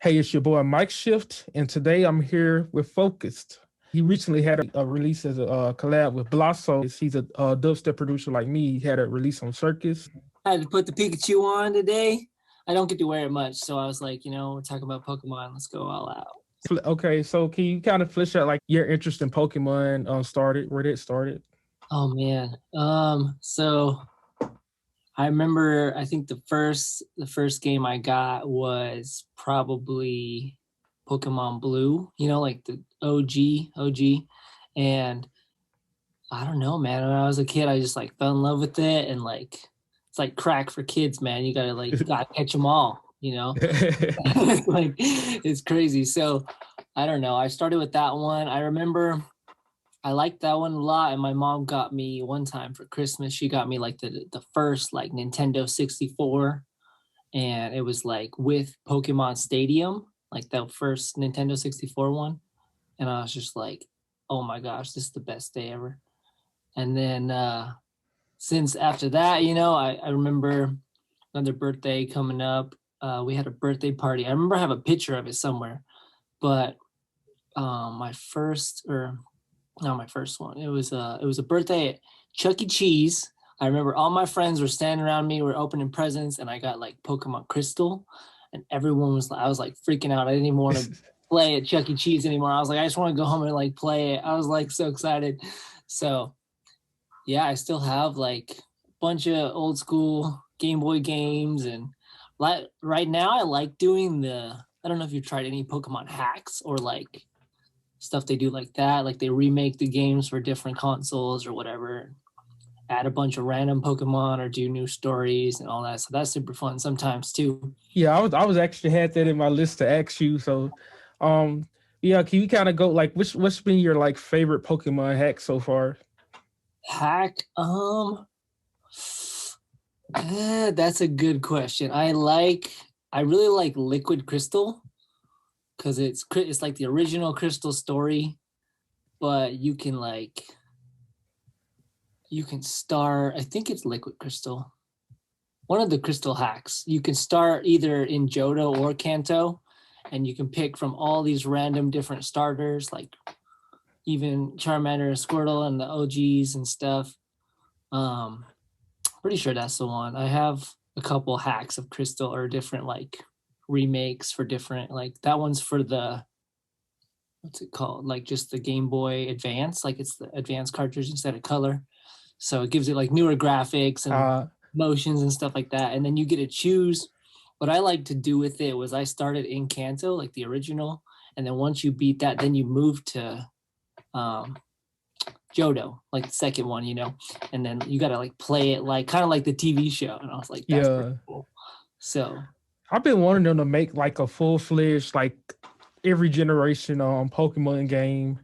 Hey, it's your boy Mike Shift, and today I'm here with Phocust. He recently had a release as a collab with Blasso. He's a dubstep producer like me. He had a release on Circus. I had to put the Pikachu on today. I don't get to wear it much, so I was like, we're talking about Pokemon. Let's go all out. Okay, so can you kind of flesh out like your interest in Pokemon started, where it started? Oh man. So I remember I think the first game I got was probably Pokemon Blue, like the OG. And I don't know, man. When I was a kid, I just like fell in love with it, and like it's like crack for kids, man. You gotta catch them all. It's like it's crazy. So I don't know. I started with that one. I remember I liked that one a lot, and my mom got me one time for Christmas. She got me like the first like Nintendo 64, and it was like with Pokemon Stadium, like the first Nintendo 64 one. And I was just like, oh my gosh, this is the best day ever. And then since after that, I remember another birthday coming up. We had a birthday party. I remember I have a picture of it somewhere, but my first or not my first one. It was a birthday at Chuck E. Cheese. I remember all my friends were standing around me, we're opening presents, and I got like Pokemon Crystal, and everyone was I was like freaking out. I didn't even want to play at Chuck E. Cheese anymore. I was like, I just want to go home and like play it. I was like so excited. So yeah, I still have like a bunch of old school Game Boy games, and like right now I like doing I don't know if you've tried any Pokemon hacks or like stuff they do like that. Like they remake the games for different consoles or whatever, add a bunch of random Pokemon or do new stories and all that. So that's super fun sometimes too. Yeah, I was actually had that in my list to ask you. So, um, yeah, can you kind of go like what's been your like favorite Pokemon hack so far? Hack, that's a good question. I really like Liquid Crystal because it's like the original Crystal story, but you can start. I think it's Liquid Crystal. One of the crystal hacks. You can start either in Johto or Kanto, and you can pick from all these random different starters, like even Charmander and Squirtle and the OGs and stuff. Um, Pretty sure that's the one. I have a couple hacks of Crystal or different like remakes for different like that one's for the what's it called? Like just the Game Boy Advance, like it's the advanced cartridge instead of color. So it gives it like newer graphics and Uh, motions and stuff like that. And then you get to choose. What I like to do with it was I started in Kanto, like the original, and then once you beat that, then you move to um, Johto, like the second one, and then you got to like play it like kind of like the TV show. And I was like, that's pretty yeah. cool. So I've been wanting them to make like a full fledged like every generation Pokemon game.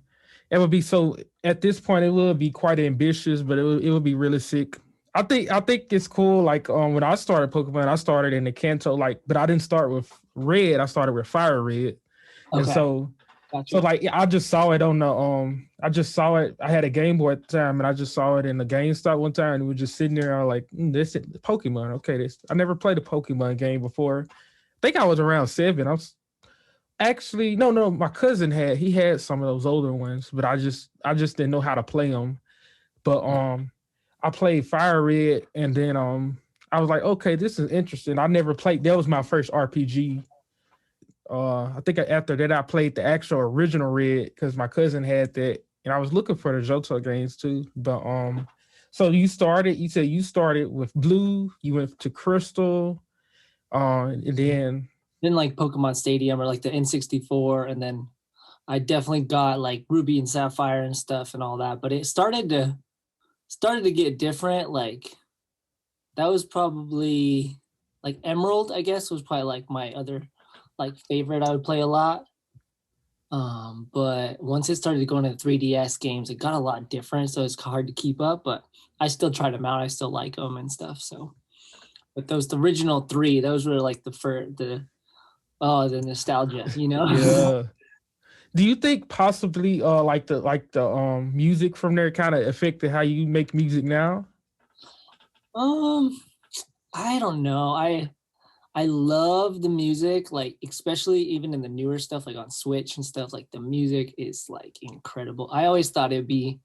It would be so at this point it would be quite ambitious, but it would be really sick. I think it's cool. Like when I started Pokemon, I started in the Kanto but I didn't start with Red. I started with Fire Red, and okay, so gotcha. like yeah, I just saw it on the I just saw it. I had a Game Boy at the time, and I just saw it in the GameStop one time, and we were just sitting there. I was like, this is Pokemon. Okay, this I never played a Pokemon game before. I think I was around 7. I was actually no. My cousin he had some of those older ones, but I just didn't know how to play them. But I played Fire Red, and then I was like, okay, this is interesting. I never played. That was my first RPG. I think after that I played the actual original Red because my cousin had that, and I was looking for the Johto games too. But so you said you started with Blue, you went to Crystal, and then Then like Pokemon Stadium or like the N64, and then I definitely got like Ruby and Sapphire and stuff and all that. But it started to get different. Like that was probably like Emerald, I guess, was probably like my other like favorite I would play a lot. But once it started going to 3DS games, it got a lot different, so it's hard to keep up. But I still try them out. I still like them and stuff. So, but the original three, those were like the nostalgia. yeah. Do you think possibly like the music from there kind of affected how you make music now? um, I don't know. I love the music, like especially even in the newer stuff, like on Switch and stuff. Like the music is like incredible. I always thought it'd be.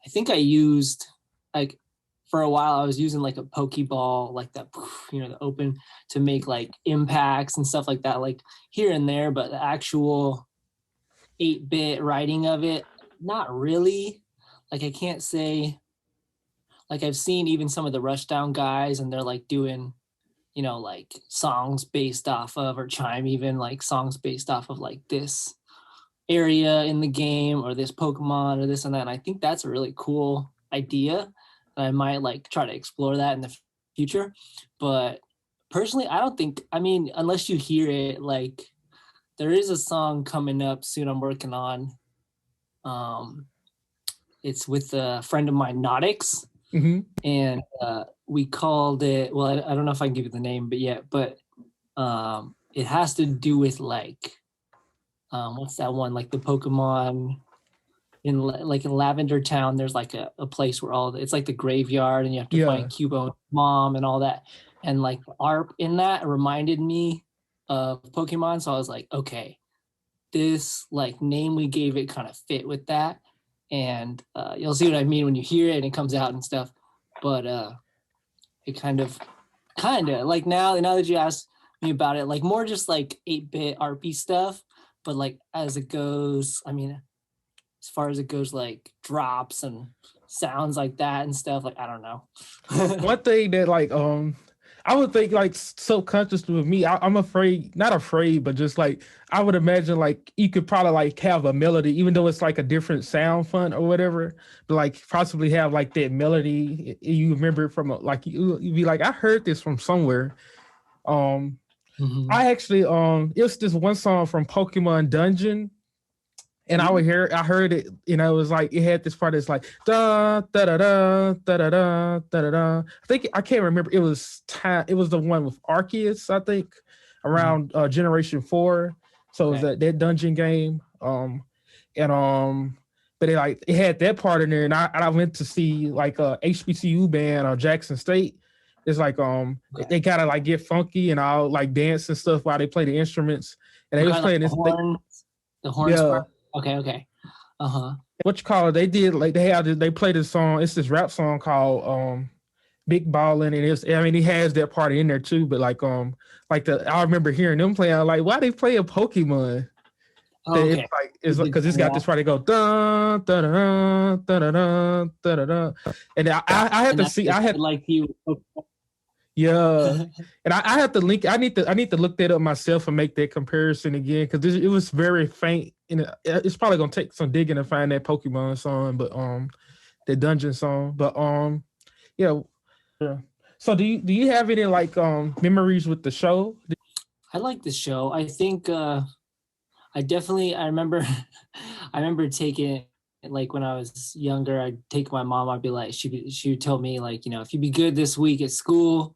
I think I used like for a while I was using like a Pokeball, like that, the open to make like impacts and stuff like that, like here and there. But the actual 8-bit writing of it, not really. Like I can't say. Like I've seen even some of the Rushdown guys, and they're like doing like songs based off of, or Chime even like songs based off of like this area in the game or this Pokemon or this and that. And I think that's a really cool idea. And I might like try to explore that in the future. But personally, I don't think, I mean, unless you hear it, like there is a song coming up soon I'm working on. It's with a friend of mine, Nautix. Mm-hmm. And we called it, well, I don't know if I can give you the name, but it has to do with like what's that one, like the Pokemon in Lavender Town. There's like a place where it's like the graveyard, and you have to find Cubo's mom and all that, and like the ARP in that reminded me of Pokemon. So I was like, okay, this like name we gave it kind of fit with that. And you'll see what I mean when you hear it and it comes out and stuff. But it kind of like now that you asked me about it, like more just like 8-bit RP stuff. But like as it goes, I mean, as far as it goes, like drops and sounds like that and stuff, like I don't know. One thing that like I would think like subconsciously with me, I'm not afraid, but just like I would imagine like you could probably like have a melody, even though it's like a different sound font or whatever, but like possibly have like that melody you remember it from like you'd be like, I heard this from somewhere. I actually it was this one song from Pokemon Dungeon. And I heard it, it was like, it had this part that's like, da, da, da, da, da, da, da, da, da. I can't remember. It was the one with Arceus, I think, around Generation 4. So it was that dungeon game. But it had that part in there. And I went to see like a HBCU band, Jackson State. It's like, they gotta like get funky and I'll like dance and stuff while they play the instruments. And they was playing this. The horns part. Okay. What you call it? They did like they played this song. It's this rap song called Big Ballin', and he has that part in there too. But I remember hearing them play. I was like, why they play a Pokemon? Okay. It's because it's got this part. They go dun dun dun dun dun dun dun, and I had to see. I had like you. Yeah, and I have to link. I need to look that up myself and make that comparison again because it was very faint. And it's probably gonna take some digging to find that Pokemon song, but the dungeon song. But yeah. So do you have any like memories with the show? I like the show. I think I remember I remember taking like when I was younger. I'd take my mom. I'd be like, she would tell me like, if you be good this week at school,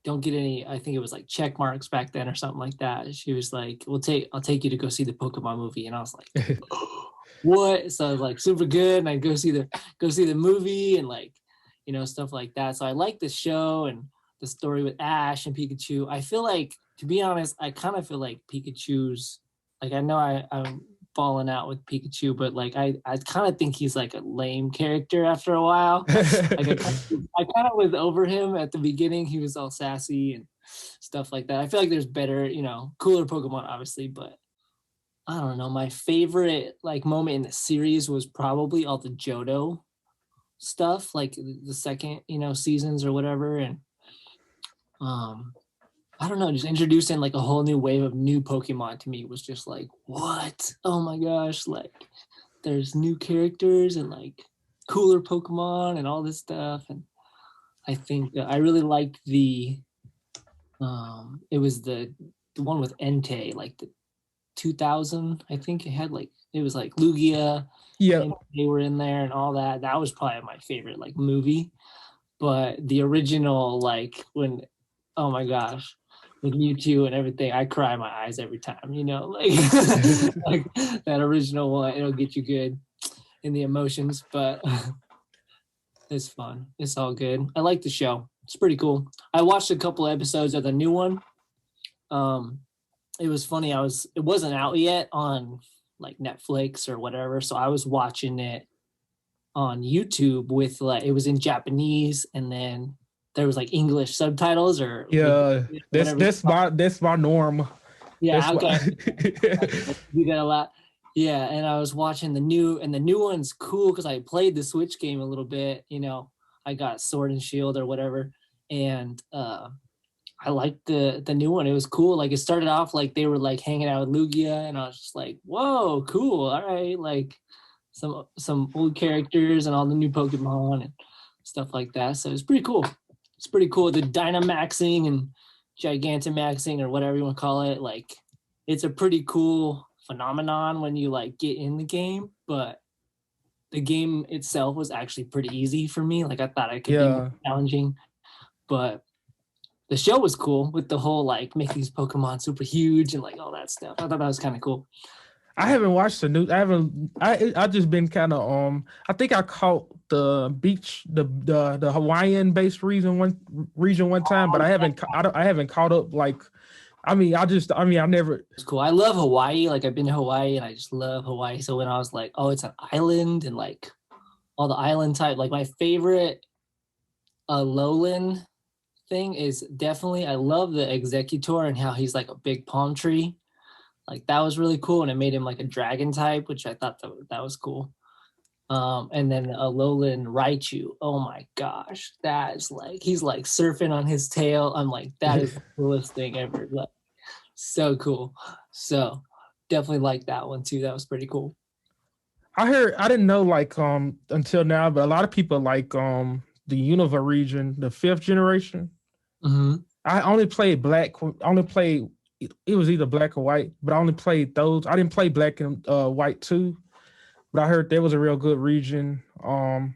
don't get any, I think it was like check marks back then or something like that. She was like, I'll take you to go see the Pokemon movie. And I was like, what? So I was like super good. And I'd go see the movie and like, stuff like that. So I like the show and the story with Ash and Pikachu. I feel like, to be honest, I kind of feel like Pikachu's, like, I know I'm falling out with Pikachu, but like I kind of think he's like a lame character after a while. Like I kind of was over him at the beginning. He was all sassy and stuff like that. I feel like there's better, cooler Pokemon, obviously, but I don't know. My favorite like moment in the series was probably all the Johto stuff, like the second, seasons or whatever, and I don't know, just introducing like a whole new wave of new Pokemon to me was just like, what? Oh my gosh, like there's new characters and like cooler Pokemon and all this stuff. And I think I really liked it was the one with Entei, like the 2000, I think it was like Lugia. Yeah. They were in there and all that. That was probably my favorite like movie. But the original, like when, oh my gosh, with Mewtwo and everything, I cry my eyes every time, like, like that original one, it'll get you good in the emotions, but it's fun. It's all good. I like the show. It's pretty cool. I watched a couple episodes of the new one. It was funny. It wasn't out yet on like Netflix or whatever, so I was watching it on YouTube with like, it was in Japanese, and then there was like English subtitles or Yeah, whatever. that's my norm. Yeah, That's why. okay. You got a lot. Yeah, and I was watching the new one's cool because I played the Switch game a little bit. I got Sword and Shield or whatever, and I liked the new one. It was cool. Like, it started off like they were like hanging out with Lugia, and I was just like, whoa, cool. All right, like some old characters and all the new Pokemon and stuff like that. So it's pretty cool. It's pretty cool. The Dynamaxing and Gigantamaxing or whatever you want to call it, like, it's a pretty cool phenomenon when you like get in the game, but the game itself was actually pretty easy for me. Like, I thought it could be more challenging, but the show was cool with the whole like make these Pokemon super huge and like all that stuff. I thought that was kind of cool. I haven't watched the new. I just been kind of I think I caught the beach the Hawaiian based region one time, but I haven't caught up. Like, I never. It's cool. I love Hawaii. Like, I've been to Hawaii and I just love Hawaii. So when I was like, oh, it's an island and like all the island type, like my favorite lowland thing is definitely, I love the Executor and how he's like a big palm tree. Like, that was really cool, and it made him like a dragon type, which I thought that was cool. And then a lowland Raichu. Oh my gosh, that is like, he's like surfing on his tail. I'm like, that is the coolest thing ever. Like, so cool. So definitely like that one too. That was pretty cool. I didn't know like until now, but a lot of people like the Unova region, the 5th generation. Mm-hmm. I only played black. Only played it was either black or white, but I only played those. I didn't play black and white too, but I heard that was a real good region. I'm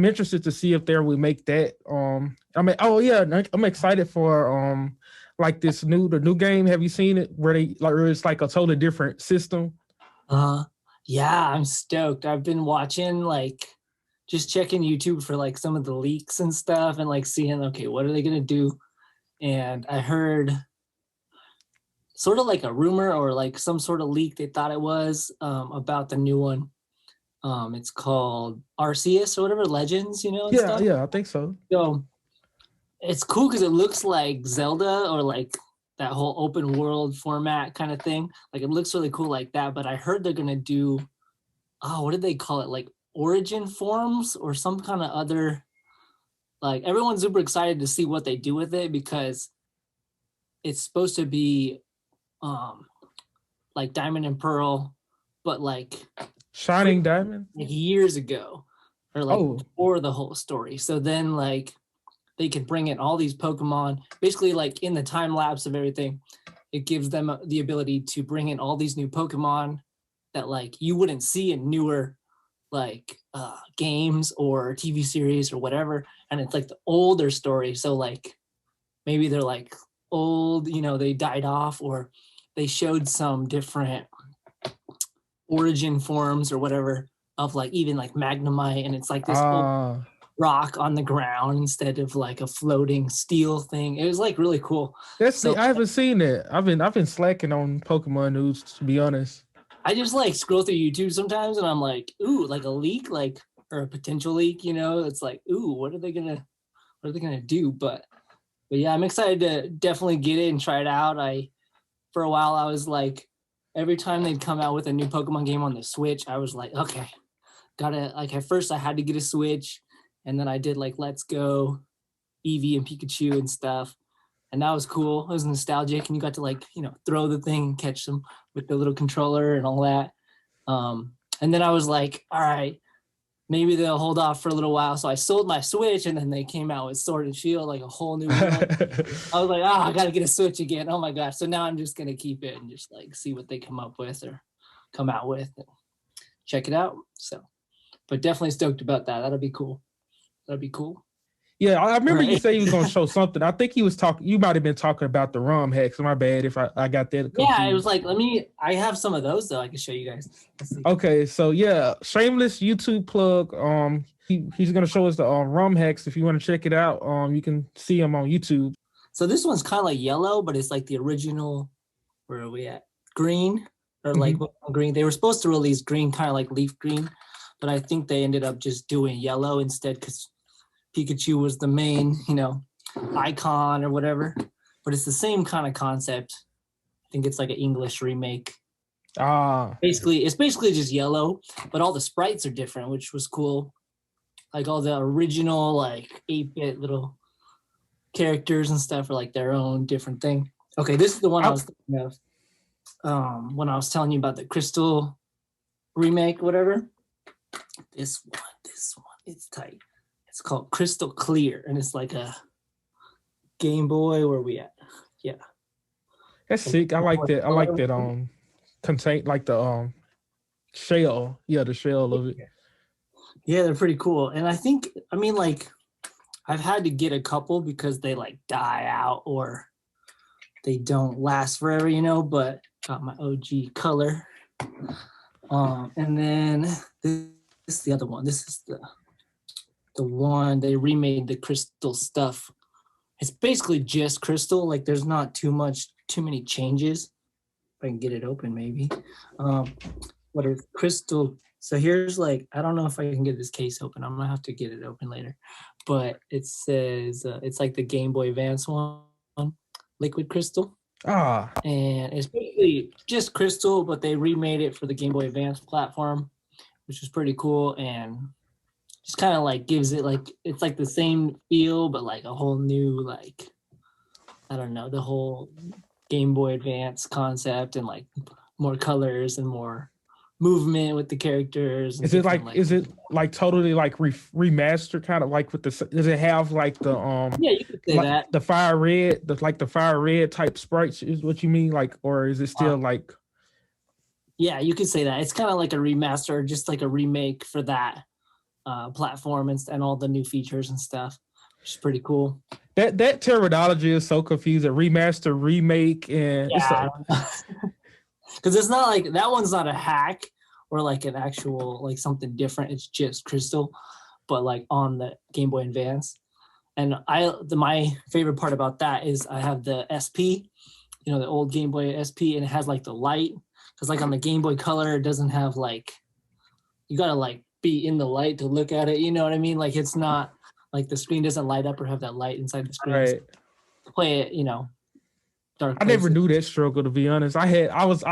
interested to see if there we make that. Oh yeah, I'm excited for like the new game. Have you seen it? Where it's like a totally different system. Yeah, I'm stoked. I've been watching, like, just checking YouTube for like some of the leaks and stuff, and like seeing, okay, what are they gonna do? And I heard sort of like a rumor or like some sort of leak they thought it was about the new one. It's called Arceus or whatever, Legends, and Yeah, stuff. yeah, I think so. So it's cool because it looks like Zelda or like that whole open world format kind of thing. Like, it looks really cool like that. But I heard they're gonna do, what did they call it? Like origin forms or some kind of other. Like, everyone's super excited to see what they do with it because it's supposed to be like Diamond and Pearl, but like Shining Diamond, like years ago, or like before the whole story. So then like they can bring in all these Pokemon, basically like in the time lapse of everything. It gives them the ability to bring in all these new Pokemon that like you wouldn't see in newer like games or TV series or whatever. And it's like the older story. So like maybe they're like old, they died off, or they showed some different origin forms or whatever of like even like Magnemite, and it's like this old rock on the ground instead of like a floating steel thing. It was like really cool. I haven't seen it. I've been slacking on Pokemon news, to be honest. I just like scroll through YouTube sometimes and I'm like, ooh, like a leak, like, or a potential leak, it's like, ooh, what are they gonna do? But yeah, I'm excited to definitely get it and try it out. For a while I was like, every time they'd come out with a new Pokemon game on the Switch, I was like, okay, gotta, like, at first I had to get a Switch, and then I did like Let's Go, Eevee and Pikachu and stuff. And that was cool. It was nostalgic, and you got to like, throw the thing and catch them with the little controller and all that. And then I was like, all right, maybe they'll hold off for a little while. So I sold my Switch, and then they came out with Sword and Shield, like a whole new world. I was like, I got to get a Switch again. Oh my gosh. So now I'm just going to keep it and just like see what they come up with or come out with and check it out. So, but definitely stoked about that. That'll be cool. Yeah, I remember you Right. said he was gonna show something. I think he was talking. You might have been talking about the ROM hacks. My bad if I got that Yeah, it was confused. like, I have some of those though. I can show you guys. Let's see. Okay, so yeah, shameless YouTube plug. He's gonna show us the ROM hacks. If you want to check it out, you can see him on YouTube. So this one's kind of like yellow, but it's like the original. Where are we at? Green or like Mhm. green. They were supposed to release green, kind of like leaf green, but I think they ended up just doing yellow instead because Pikachu was the main, icon or whatever. But it's the same kind of concept. I think it's like an English remake. Ah, It's basically just yellow, but all the sprites are different, which was cool. Like all the original like 8-bit little characters and stuff are like their own different thing. Okay, this is the one I I, was thinking of when I was telling you about the Crystal remake, whatever. This one, it's tight. It's called Crystal Clear, and it's like a Game Boy. Where are we at? Yeah. that's sick. I like that. I like that. Color. Contain like the shell. Yeah, the shell of it. Yeah, they're pretty cool. And I think, like, I've had to get a couple because they like die out or they don't last forever, but got my OG color. And then this is the other one. This is the one they remade the crystal stuff. It's basically just crystal. Like there's not too many changes. If I can get it open, maybe. What is crystal? So here's like, I don't know if I can get this case open. I'm gonna have to get it open later. But it says it's like the Game Boy Advance one, liquid crystal. Ah, And it's basically just crystal, but they remade it for the Game Boy Advance platform, which is pretty cool. And just kind of like gives it like, it's like the same feel, but like a whole new, like, I don't know, the whole Game Boy Advance concept and like more colors and more movement with the characters. And is it like totally like remastered kind of like with the, does it have like the yeah, you could say like that. the fire red, the fire red type sprites is what you mean, like, or is it still like Yeah, you could say that. It's kind of like a remaster, just like a remake for that platform and all the new features and stuff, which is pretty cool. that terminology is so confusing. Remaster, remake, and it's Yeah, like, because it's not like that one's not a hack or like an actual like something different. It's just crystal, but like on the Game Boy Advance. And my favorite part about that is I have the SP, the old Game Boy SP, and it has like the light. Because like on the Game Boy Color, it doesn't have like, you gotta like be in the light to look at it. You know what I mean? Like it's not like the screen doesn't light up or have that light inside the screen. right. To play it, dark I never places. knew that struggle, to be honest. I was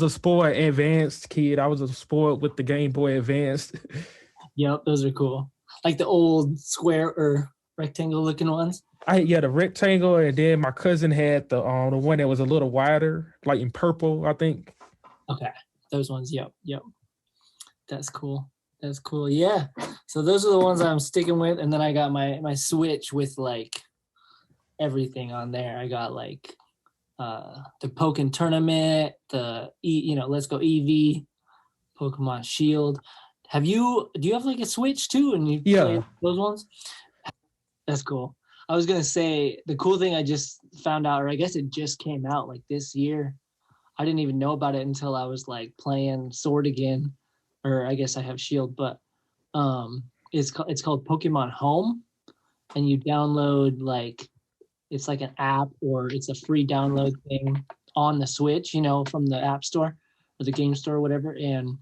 a spoiled advanced kid. I was a spoiled with the Game Boy Advanced. Yep, those are cool. Like the old square or rectangle looking ones. The rectangle, and then my cousin had the one that was a little wider, like in purple, I think. Okay, those ones. Yep. That's cool. Yeah. So those are the ones I'm sticking with, and then I got my Switch with like everything on there. I got like the Pokken Tournament, the Let's Go EV, Pokemon Shield. Do you have like a Switch too, and you play those ones? That's cool. I was gonna say the cool thing I just found out, or I guess it just came out like this year. I didn't even know about it until I was like playing Sword again, or I guess I have Shield, but it's called Pokemon Home, and you download like, it's like an app or it's a free download thing on the Switch, from the App Store or the Game Store or whatever, and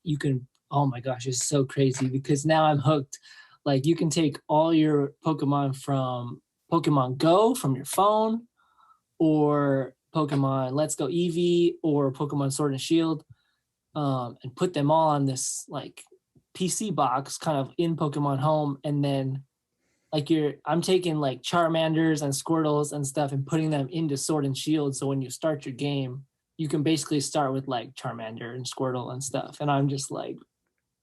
you can. Oh my gosh, it's so crazy because now I'm hooked. Like you can take all your Pokemon from Pokemon Go from your phone, or Pokemon Let's Go Eevee, or Pokemon Sword and Shield, and put them all on this like PC box kind of in Pokemon Home. And then like I'm taking like Charmanders and Squirtles and stuff and putting them into Sword and Shield. So when you start your game, you can basically start with like Charmander and Squirtle and stuff. And I'm just like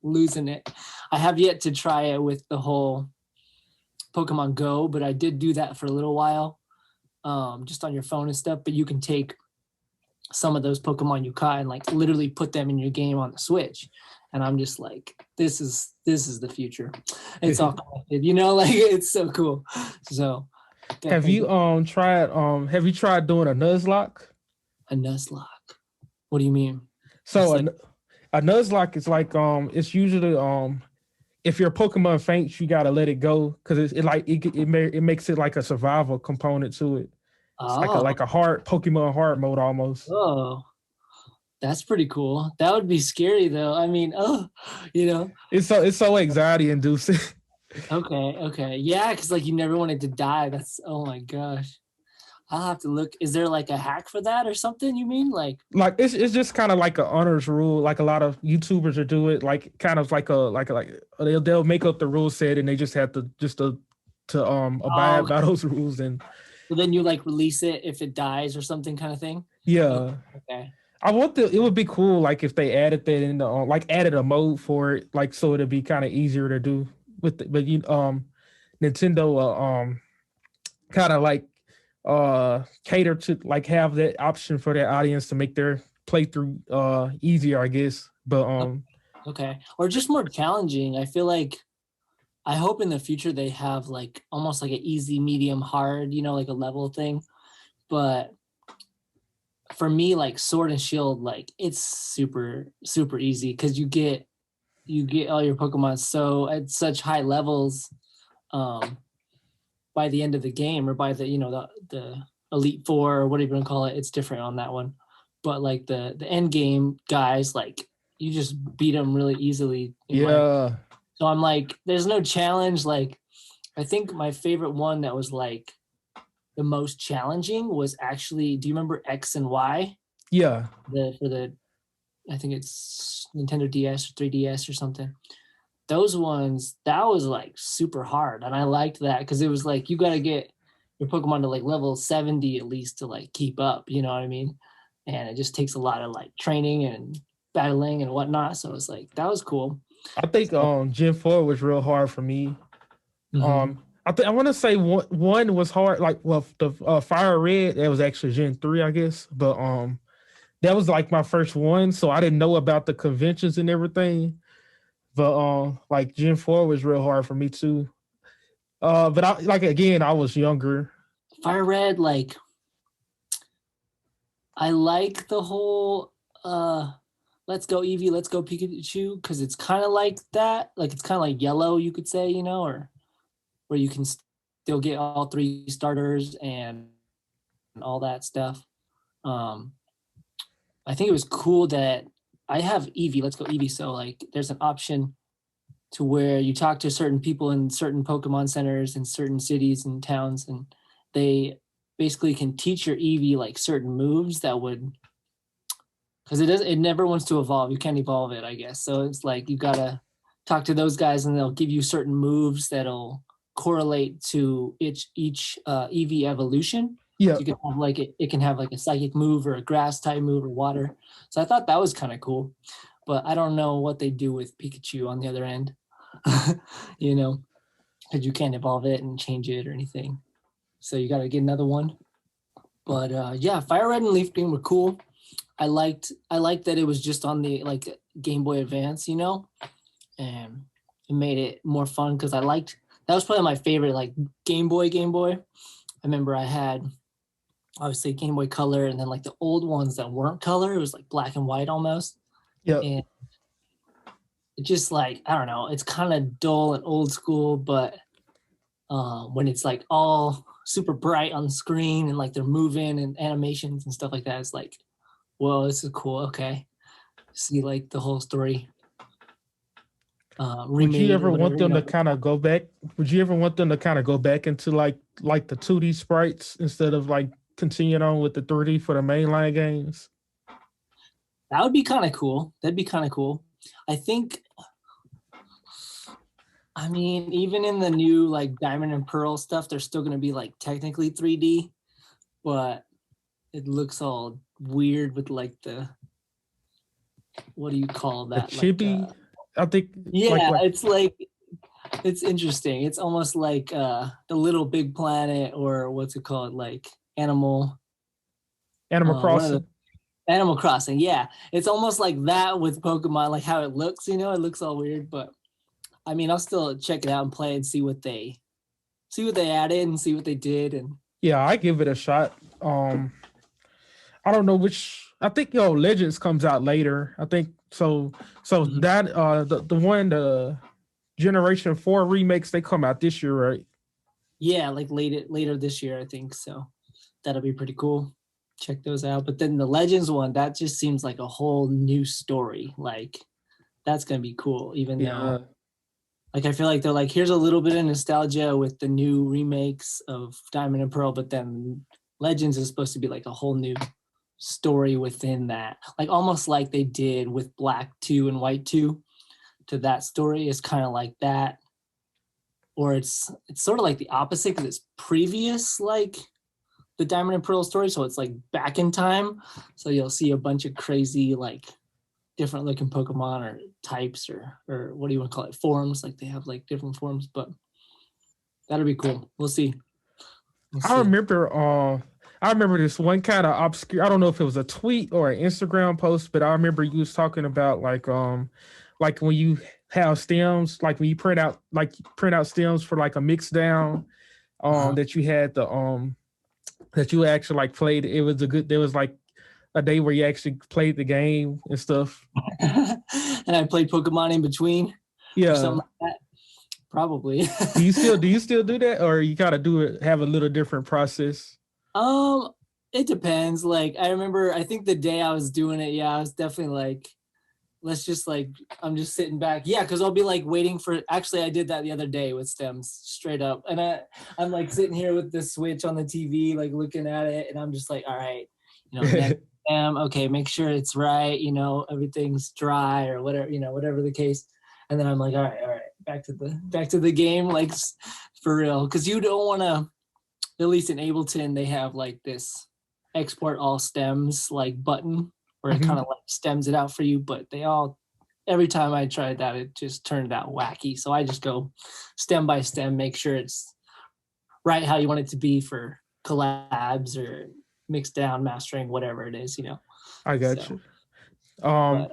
losing it. I have yet to try it with the whole Pokemon Go, but I did do that for a little while, just on your phone and stuff. But you can take some of those Pokemon you caught and like literally put them in your game on the Switch. And I'm just like, this is the future. It's all connected, you know, like it's so cool. So Have you tried doing a Nuzlocke? a Nuzlocke. What do you mean? So Like, a Nuzlocke is like it's usually if your Pokemon faints, you gotta let it go because it makes it like a survival component to it. It's like a hard Pokemon hard mode almost. Oh, that's pretty cool. That would be scary though. I mean, you know. It's so anxiety inducing. Okay. Yeah, because like you never wanted to die. That's oh my gosh. I'll have to look. Is there like a hack for that or something? You mean like It's just kind of like an honors rule. Like a lot of YouTubers will do it. Like kind of like they'll make up the rule set and they just have to abide by those rules and. So then you like release it if it dies or something kind of thing? Yeah. Okay. It would be cool like if they added that in the like added a mode for it, like so it'd be kind of easier to do with the, but Nintendo kind of like cater to like have that option for their audience to make their playthrough easier, I guess. But okay. Or just more challenging. I feel like I hope in the future they have like almost like an easy, medium, hard, you know, like a level thing. But for me, like Sword and Shield, like it's super, super easy because you get all your Pokemon so at such high levels by the end of the game or by the, you know, the Elite Four or whatever you want to call it. It's different on that one. But like the end game guys, like you just beat them really easily. Yeah. So I'm like, there's no challenge. Like, I think my favorite one that was like the most challenging was actually, do you remember X and Y? Yeah. I think it's Nintendo DS or 3DS or something. Those ones, that was like super hard. And I liked that because it was like, you got to get your Pokemon to like level 70 at least to like keep up, you know what I mean? And it just takes a lot of like training and battling and whatnot. So it's like, that was cool. I think Gen 4 was real hard for me. Mm-hmm. I want to say one was hard. Like, well, the Fire Red that was actually Gen 3, I guess. But that was like my first one, so I didn't know about the conventions and everything. But like Gen 4 was real hard for me too. But I like again, I was younger. Fire Red, like I like the whole let's go Eevee, let's go Pikachu, because it's kind of like that. Like it's kind of like yellow, you could say, you know, or where you can still get all three starters and all that stuff. I think it was cool that I have Eevee, let's go Eevee. So like there's an option to where you talk to certain people in certain Pokemon centers in certain cities and towns, and they basically can teach your Eevee like certain moves that would, because it never wants to evolve. You can't evolve it, I guess. So it's like you gotta talk to those guys, and they'll give you certain moves that'll correlate to each Eevee evolution. Yeah, so you can have like it can have like a psychic move or a grass type move or water. So I thought that was kind of cool, but I don't know what they do with Pikachu on the other end. You know, because you can't evolve it and change it or anything. So you got to get another one. But yeah, Fire Red and Leaf Green were cool. I liked that it was just on the like Game Boy Advance, you know, and it made it more fun because that was probably my favorite like Game Boy. I remember I had obviously Game Boy Color and then like the old ones that weren't color. It was like black and white almost. Yeah. And it just like, I don't know, it's kind of dull and old school, but when it's like all super bright on the screen and like they're moving and animations and stuff like that, it's like, whoa, this is cool. Okay. See like the whole story. Would you ever want them to kind of go back? Would you ever want them to kind of go back into like the 2D sprites instead of like continuing on with the 3D for the mainline games? That would be kind of cool. That'd be kind of cool. I think, I mean, even in the new like Diamond and Pearl stuff, they're still going to be like technically 3D, but it looks all weird with like the, what do you call that? The chibi, like, I think. Yeah, it's like, it's interesting. It's almost like the Little Big Planet or what's it called? Like Animal Crossing. Animal Crossing, yeah. It's almost like that with Pokemon, like how it looks, you know, it looks all weird, but I mean, I'll still check it out and play and see what they added and see what they did. And Yeah, I give it a shot. I don't know which. I think Legends comes out later. I think so. So Mhm. that the Generation 4 remakes, they come out this year, right? Yeah, like later this year, I think. So that'll be pretty cool. Check those out. But then the Legends one, that just seems like a whole new story. Like that's gonna be cool, even Yeah. though like I feel like they're like, here's a little bit of nostalgia with the new remakes of Diamond and Pearl, but then Legends is supposed to be like a whole new story within that. Like almost like they did with Black 2 and White 2 to that story is kind of like that. Or it's sort of like the opposite because it's previous like the Diamond and Pearl story. So it's like back in time. So you'll see a bunch of crazy like different looking Pokemon or types or what do you want to call it? Forms. Like they have like different forms, but that'll be cool. We'll see. I remember this one kind of obscure. I don't know if it was a tweet or an Instagram post, but I remember you was talking about like when you have stems, like when you print out stems for like a mix down, that you had that you actually like played. It was there was like a day where you actually played the game and stuff. And I played Pokemon in between. Yeah. Or something like that. Probably. do you still do that, or you gotta do it, have a little different process? It depends. Like I remember, I think the day I was doing it, yeah, I was definitely like, let's just like, I'm just sitting back. Yeah, because I'll be like waiting for. Actually, I did that the other day with stems, straight up. And I'm like sitting here with the Switch on the TV, like looking at it, and I'm just like, all right, next stem, okay, make sure it's right, everything's dry or whatever, whatever the case. And then I'm like, all right, back to the game, like for real, because you don't want to. At least in Ableton, they have like this export all stems like button where it kind of like stems it out for you. But every time I tried that, it just turned out wacky. So I just go stem by stem, make sure it's right how you want it to be for collabs or mixed down mastering, whatever it is, I got you. I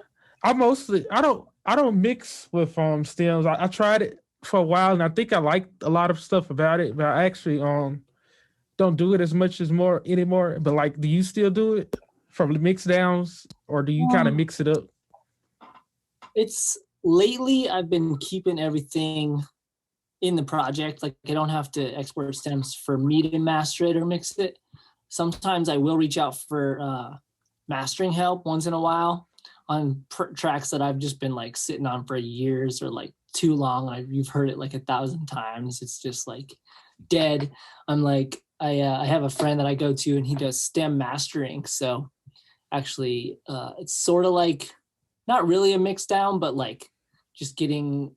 don't mix with stems. I tried it for a while and I think I liked a lot of stuff about it, but I actually don't do it as much as more anymore. But like, do you still do it from mix downs, or do you kind of mix it up? It's lately I've been keeping everything in the project. Like I don't have to export stems for me to master it or mix it. Sometimes I will reach out for mastering help once in a while on tracks that I've just been like sitting on for years or like too long. You've heard it like 1,000 times. It's just like dead. I'm like, I have a friend that I go to and he does stem mastering. So actually it's sort of like not really a mix down, but like just getting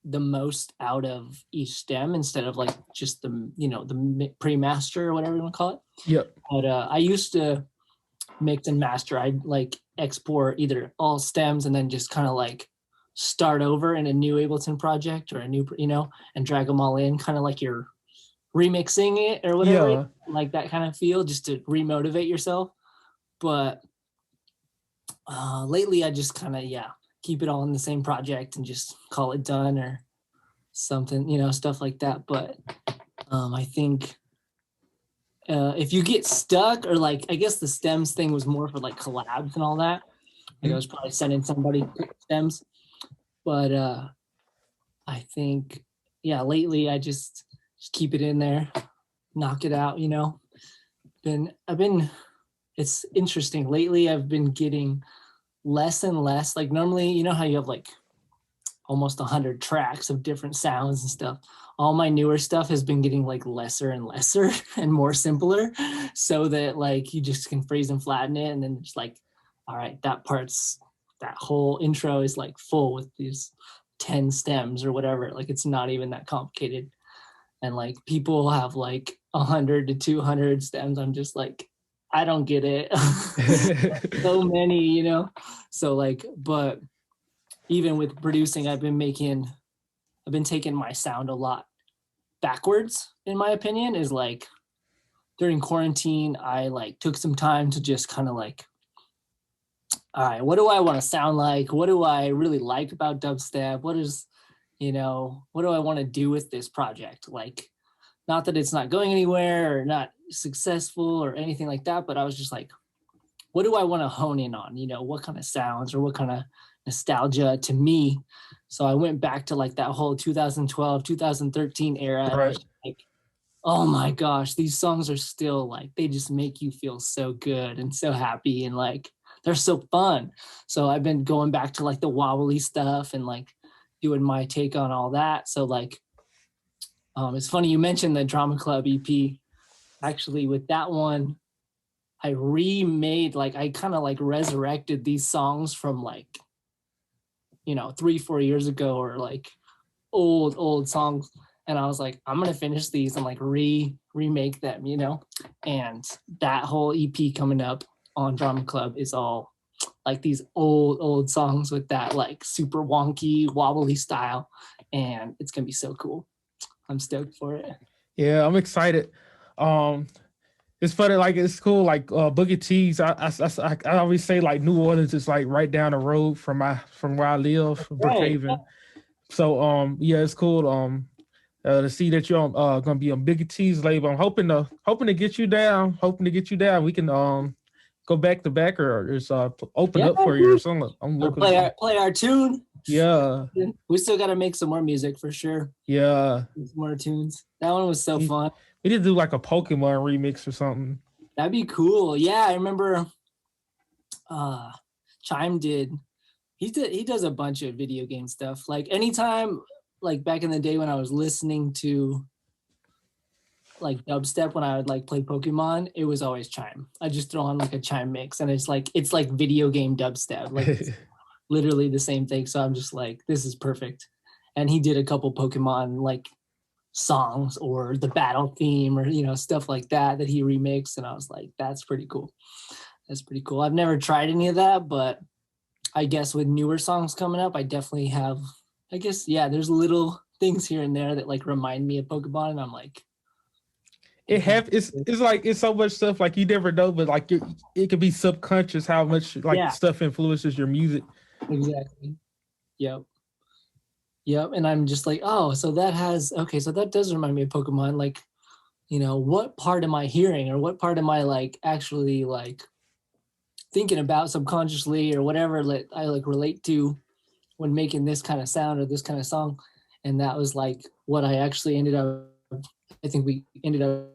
the most out of each stem instead of like just the pre-master or whatever you want to call it. Yep. But I used to mix and master. I'd like export either all stems and then just kind of like start over in a new Ableton project or a new, and drag them all in, kind of like you're remixing it or whatever, Yeah. like that kind of feel, just to remotivate yourself. But lately I just kind of keep it all in the same project and just call it done or something, stuff like that. But I think if you get stuck, or like, I guess the stems thing was more for like collabs and all that. Like I was probably sending somebody stems, but I think lately I just keep it in there, knock it out. It's interesting lately. I've been getting less and less. Like normally, how you have like almost 100 tracks of different sounds and stuff. All my newer stuff has been getting like lesser and lesser and more simpler, so that like you just can freeze and flatten it, and then it's like, all right, that whole intro is like full with these 10 stems or whatever. Like it's not even that complicated. And like people have like 100 to 200 stems. I'm just like, I don't get it. So many, So like, but even with producing, I've been taking my sound a lot backwards, in my opinion. Is like during quarantine, I like took some time to just kind of like all right, what do I want to sound like? What do I really like about dubstep? What do I want to do with this project? Like, not that it's not going anywhere or not successful or anything like that, but I was just like, what do I want to hone in on? What kind of sounds or what kind of nostalgia to me? So I went back to like that whole 2012, 2013 era, and I Right. was like, oh my gosh, these songs are still like, they just make you feel so good and so happy, and like they're so fun. So I've been going back to like the wobbly stuff and like doing my take on all that. So like, it's funny you mentioned the Drama Club EP. Actually, with that one, I remade, like I kind of like resurrected these songs from like, 3-4 years ago, or like old songs. And I was like, I'm gonna finish these and like remake them, and that whole EP coming up on Drama Club is all like these old songs with that like super wonky wobbly style, and it's gonna be so cool. I'm stoked for it. Yeah, I'm excited. Um, it's funny, like it's cool, like Boogie T's. I always say like New Orleans is like right down the road from where I live, Right. Brookhaven. So yeah, it's cool. To see that you're gonna be on Boogie T's label. I'm hoping to get you down. Hoping to get you down. We can go back to back or just open Yeah, up for you or something. I'm or looking. play our tune. Yeah, We still got to make some more music for sure. yeah. Some more tunes. That one was so fun. We need to do like a Pokemon remix or something. That'd be cool. Yeah, I remember Chime did. He does a bunch of video game stuff. Like anytime, like back in the day when I was listening to like dubstep, when I would like play Pokemon, it was always Chime. I just throw on like a Chime mix, and it's like video game dubstep. Like it's literally the same thing. So I'm just like, this is perfect. And he did a couple Pokemon like songs or the battle theme or stuff like that he remixed, and I was like, that's pretty cool. That's pretty cool. I've never tried any of that, but I guess with newer songs coming up, I definitely have. I guess there's little things here and there that like remind me of Pokemon, and I'm like, it's like it's so much stuff like you never know, but like it could be subconscious how much like stuff influences your music. Exactly. Yep. And I'm just like, oh, so that does remind me of Pokemon. Like, what part am I hearing, or what part am I like actually like thinking about subconsciously, or whatever that I like relate to when making this kind of sound or this kind of song. And that was like what I actually I think we ended up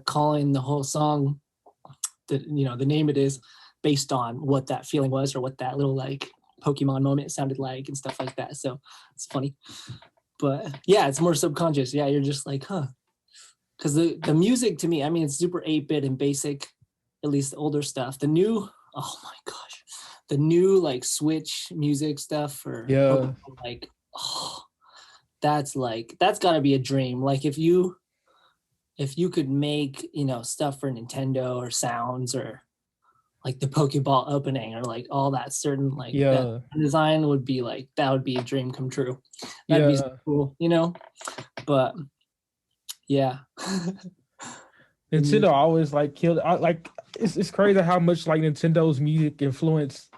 calling the whole song, the name it is, based on what that feeling was, or what that little like Pokemon moment sounded like and stuff like that. So it's funny, but yeah, it's more subconscious. Yeah, you're just like, huh, because the music to me, I mean, it's super 8-bit and basic, at least the older stuff. The new, oh my gosh, the new like Switch music stuff for Pokemon, like, oh, that's got to be a dream. Like if you could make stuff for Nintendo or sounds, or like the Pokeball opening, or like all that certain like that design would be like, that would be a dream come true. That'd be so cool, but yeah. Nintendo always like killed. It's crazy how much like Nintendo's music influenced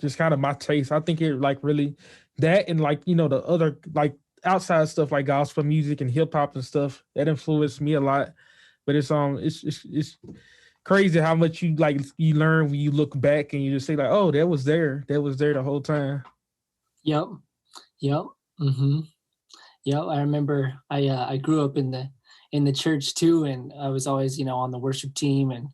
just kind of my taste. I think it like really that, and like the other like outside stuff like gospel music and hip hop and stuff that influenced me a lot. But it's crazy how much you learn when you look back and you just say like, oh, that was there the whole time. Yep. Mm-hmm. Yep. I remember I grew up in the church too, and I was always on the worship team and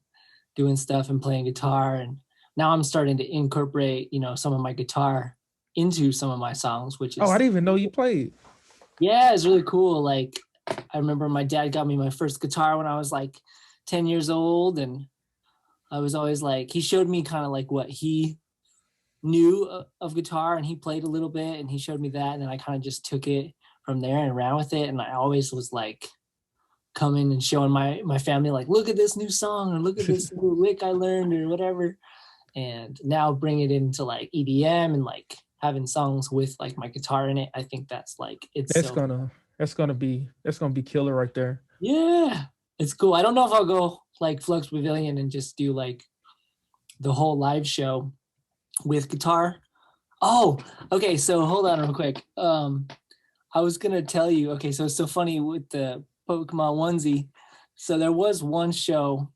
doing stuff and playing guitar, and now I'm starting to incorporate some of my guitar into some of my songs, which is, oh, I didn't even know you played. Yeah, it's really cool. Like I remember my dad got me my first guitar when I was like 10 years old, and I was always like, he showed me kind of like what he knew of guitar, and he played a little bit, and he showed me that, and then I kind of just took it from there and ran with it. And I always was like coming and showing my family like, look at this new song, or look at this new lick I learned, or whatever. And now bring it into like EDM and like having songs with like my guitar in it. I think that's like, that's gonna be killer right there. Yeah, it's cool. I don't know if I'll go like Flux Pavilion and just do like the whole live show, with guitar. Oh, okay. So hold on real quick. I was gonna tell you. Okay, so it's so funny with the Pokemon onesie. So there was one show.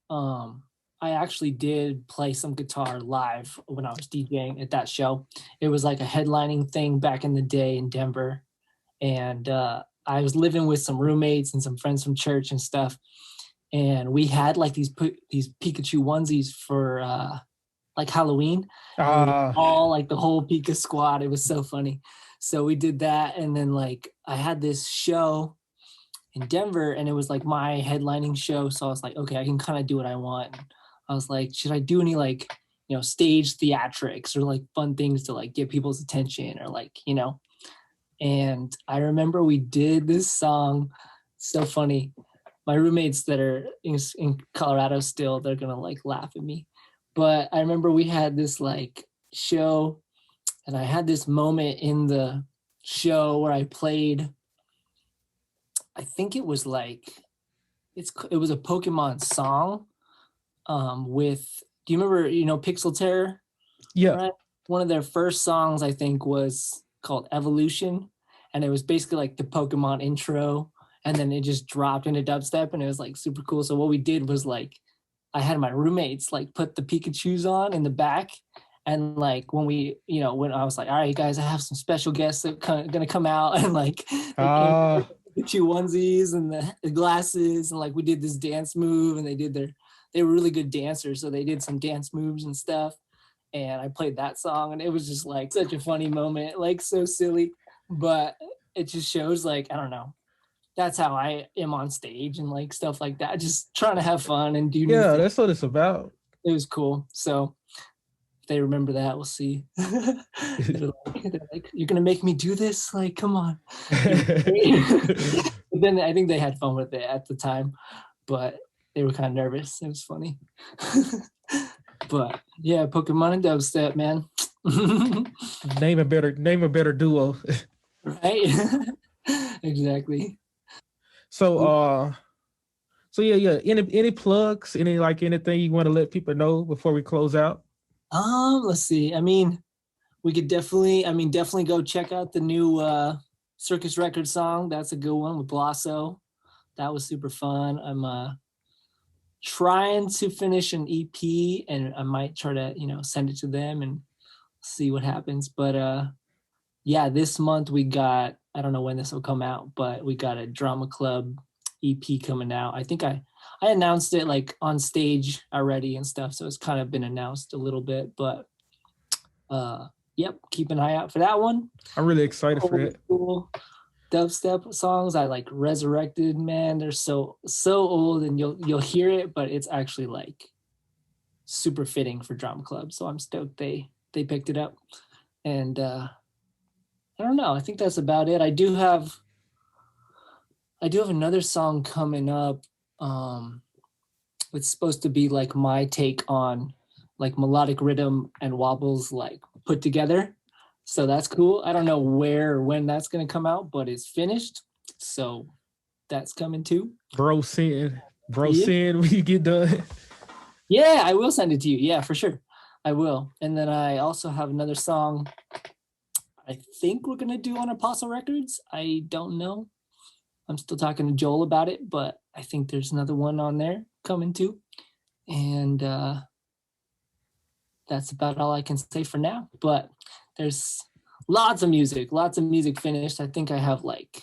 Um, I actually did play some guitar live when I was DJing at that show. It was like a headlining thing back in the day in Denver, and I was living with some roommates and some friends from church and stuff. And we had like these Pikachu onesies for like Halloween, and we were Ah, all like the whole Pika squad. It was so funny. So we did that, and then like I had this show in Denver, and it was like my headlining show. So I was like, okay, I can kind of do what I want. I was like, should I do any like stage theatrics or like fun things to like get people's attention or like And I remember we did this song. So funny. My roommates that are in Colorado still, they're gonna like laugh at me. But I remember we had this like show, and I had this moment in the show where I played. I think it was like it was a Pokemon song. With do you remember Pixel Terror? yeah. Right. One of their first songs I think was called Evolution, and it was basically like the Pokemon intro, and then it just dropped into dubstep, and it was like super cool. So what we did was like I had my roommates like put the Pikachus on in the back. And like when when I was like, all right, guys, I have some special guests that gonna come out, and like they came with Ah, the Pikachu onesies and the glasses, and like we did this dance move, and they were really good dancers, so they did some dance moves and stuff. And I played that song, and it was just like such a funny moment, like so silly, but it just shows like I don't know, that's how I am on stage and like stuff like that. Just trying to have fun and do new yeah, things. that's what it's about. It was cool. So if they remember that, we'll see. they're like, you're gonna make me do this? Like, come on. But then I think they had fun with it at the time, but they were kind of nervous. It was funny. But yeah, Pokemon and dubstep, man. Name a better duo. Right? Exactly. So so yeah. Any plugs, anything you want to let people know before we close out? Let's see. I mean, we could definitely go check out the new Circus Record song. That's a good one with Blosso. That was super fun. I'm trying to finish an EP, and I might try to, send it to them and see what happens. But yeah, this month we got, I don't know when this will come out, but we got a drama club EP coming out. I think I announced it like on stage already and stuff, so it's kind of been announced a little bit, but yep, keep an eye out for that one. I'm really excited for it. Cool dubstep songs I like resurrected, man. They're so old, and you'll hear it, but it's actually like super fitting for drama club. So I'm stoked they picked it up. And I don't know. I think that's about it. I do have another song coming up. It's supposed to be like my take on like melodic rhythm and wobbles like put together. So that's cool. I don't know where or when that's gonna come out, but it's finished. So that's coming too. Bro, send Yeah. when you get done. Yeah, I will send it to you. Yeah, for sure. I will. And then I also have another song I think we're gonna do on Apostle Records. I don't know. I'm still talking to Joel about it, but I think there's another one on there coming too. And that's about all I can say for now. But there's lots of music finished. I think I have like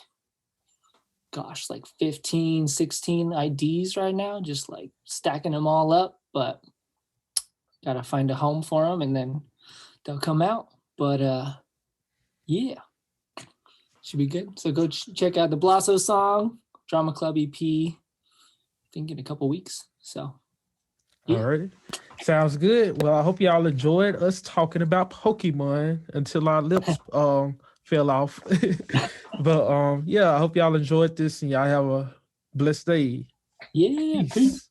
15, 16 IDs right now, just like stacking them all up, but gotta find a home for them and then they'll come out. But yeah, should be good. So go check out the Blosso song, Drama Club EP, I think in a couple weeks. So yeah. All right. Sounds good. Well, I hope y'all enjoyed us talking about Pokemon until our lips fell off. But yeah, I hope y'all enjoyed this and y'all have a blessed day. Yeah, peace. Peace.